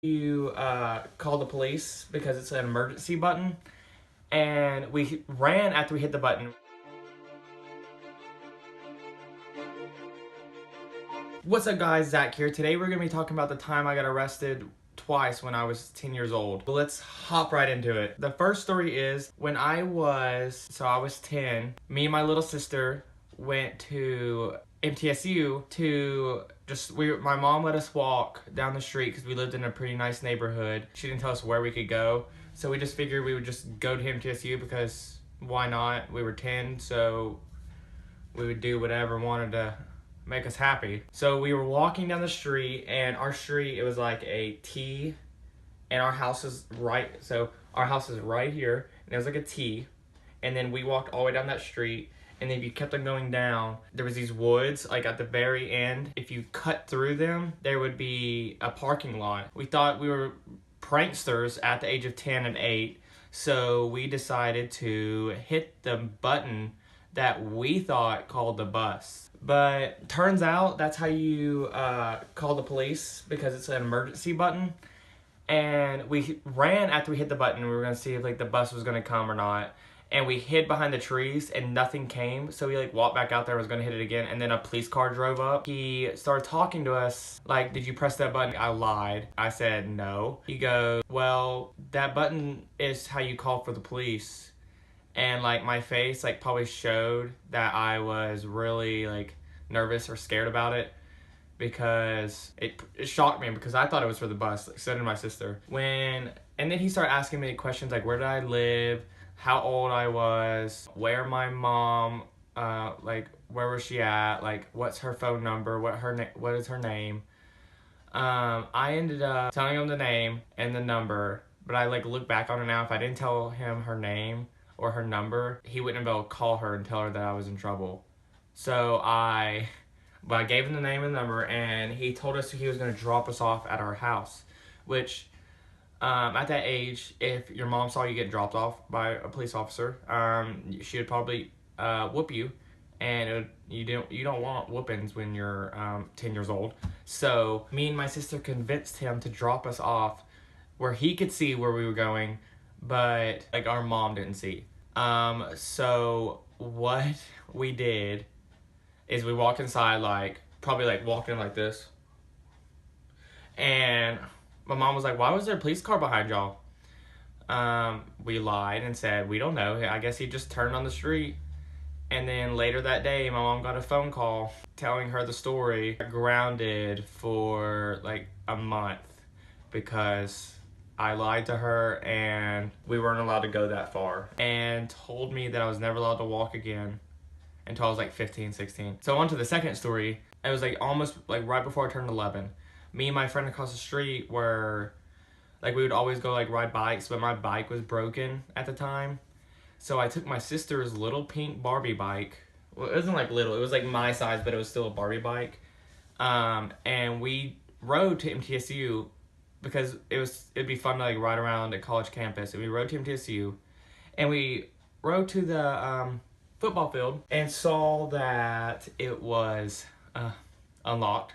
You call the police because it's an emergency button, and we ran after we hit the button. What's up guys, Zach here. Today we're going to be talking about the time I got arrested twice when I was 10 years old. But let's hop right into it. The first story is when I was 10, me and my little sister went to MTSU to my mom let us walk down the street because we lived in a pretty nice neighborhood. She didn't tell us where we could go, so we just figured we would just go to MTSU because why not? We were 10, so we would do whatever wanted to make us happy. So we were walking down the street, and our street, it was like a T, and our house is right here, and it was like a T, and then we walked all the way down that street, and then if you kept on going down, there was these woods, like at the very end. If you cut through them, there would be a parking lot. We thought we were pranksters at the age of 10 and 8, so we decided to hit the button that we thought called the bus. But turns out that's how you call the police, because it's an emergency button. And we ran after we hit the button. We were going to see if the bus was going to come or not. And we hid behind the trees and nothing came. So we walked back out there and was going to hit it again. And then a police car drove up. He started talking to us like, "Did you press that button?" I lied. I said no. He goes, "Well, that button is how you call for the police." And my face probably showed that I was really nervous or scared about it, because it shocked me, because I thought it was for the bus, so did my sister. And then he started asking me questions like where did I live, how old I was, where my mom, where was she at, what's her phone number, what is her name. I ended up telling him the name and the number, but I look back on it now, if I didn't tell him her name or her number, he wouldn't be able to call her and tell her that I was in trouble. So I gave him the name and number, and he told us he was going to drop us off at our house, which at that age, if your mom saw you get dropped off by a police officer, she would probably whoop you, and you don't want whoopings when you're 10 years old. So me and my sister convinced him to drop us off where he could see where we were going, but our mom didn't see. So what we did is we walked inside, probably walking like this, and my mom was like, "Why was there a police car behind y'all?" We lied and said, "We don't know. I guess he just turned on the street." And then later that day, my mom got a phone call telling her the story. Grounded for a month because I lied to her and we weren't allowed to go that far, and told me that I was never allowed to walk again until I was 15, 16. So on to the second story. It was almost right before I turned 11. Me and my friend across the street were we would always go ride bikes, but my bike was broken at the time. So I took my sister's little pink Barbie bike. Well, it wasn't little, it was my size, but it was still a Barbie bike. And we rode to MTSU because it'd be fun to ride around at college campus. And we rode to MTSU, and we rode to the football field and saw that it was unlocked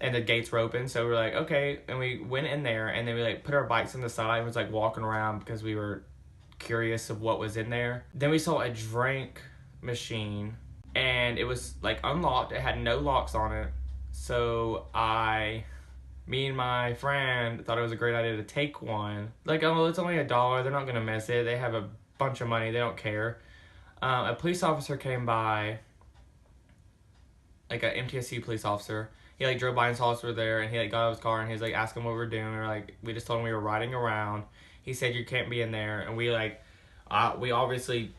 and the gates were open. So we're okay, and we went in there, and then we put our bikes on the side and was walking around because we were curious of what was in there. Then we saw a drink machine, and it was unlocked. It had no locks on it. So me and my friend thought it was a great idea to take one. Oh, it's only $1, they're not gonna miss it, they have a bunch of money, they don't care. A police officer came by, an MTSU police officer. He drove by and saw us were there, and he got out of his car, and he was asking what we were doing. We just told him we were riding around. He said, "You can't be in there," and we we obviously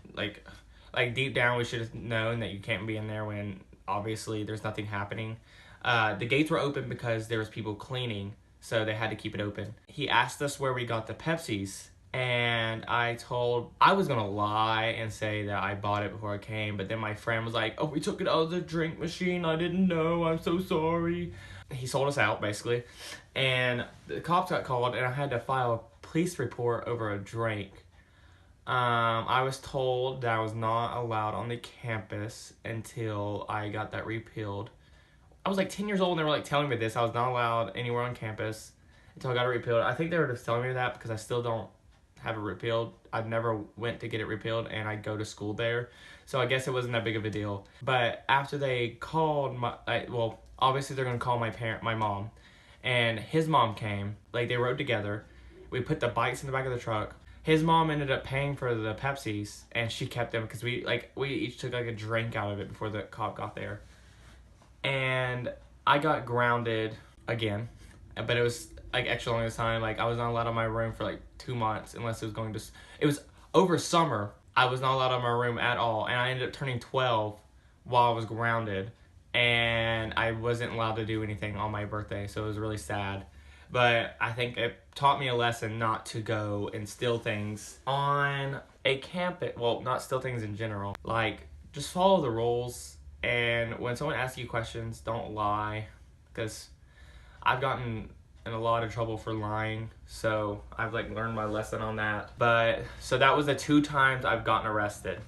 deep down we should have known that you can't be in there when obviously there's nothing happening. The gates were open because there was people cleaning, so they had to keep it open. He asked us where we got the Pepsis, and I was gonna lie and say that I bought it before I came, but then my friend was like, "Oh, we took it out of the drink machine, I didn't know, I'm so sorry." He sold us out, basically, and the cops got called, and I had to file a police report over a drink. I was told that I was not allowed on the campus until I got that repealed. I was 10 years old, and they were telling me this. I was not allowed anywhere on campus until I got it repealed. I think they were just telling me that because I still don't have it repealed. I've never went to get it repealed, and I go to school there, so I guess it wasn't that big of a deal. But after they called well, obviously they're gonna call my mom, and his mom came. Like, they rode together. We put the bikes in the back of the truck. His mom ended up paying for the Pepsis, and she kept them because we each took like a drink out of it before the cop got there. And I got grounded again, but it was like extra long this time. Like, I was not allowed in my room for like 2 months unless it was going to. It was over summer. I was not allowed in my room at all, and I ended up turning 12 while I was grounded, and I wasn't allowed to do anything on my birthday, so it was really sad. But I think it taught me a lesson not to go and steal things on a campus. Well, not steal things in general. Like, just follow the rules. And when someone asks you questions, don't lie. Because I've gotten in a lot of trouble for lying. So I've like learned my lesson on that. But so that was the 2 times I've gotten arrested.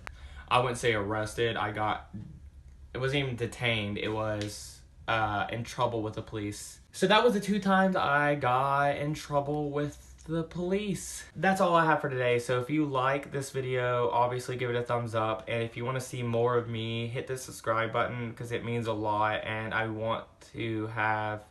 I wouldn't say arrested. It wasn't even detained. It was in trouble with the police. So that was the 2 times I got in trouble with the police. That's all I have for today. So if you like this video, obviously give it a thumbs up. And if you want to see more of me, hit the subscribe button because it means a lot. And I want to have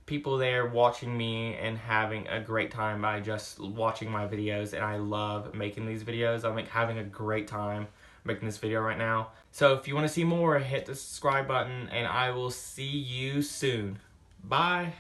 people there watching me and having a great time by just watching my videos. And I love making these videos. I'm like having a great time making this video right now. So if you want to see more, hit the subscribe button, and I will see you soon. Bye.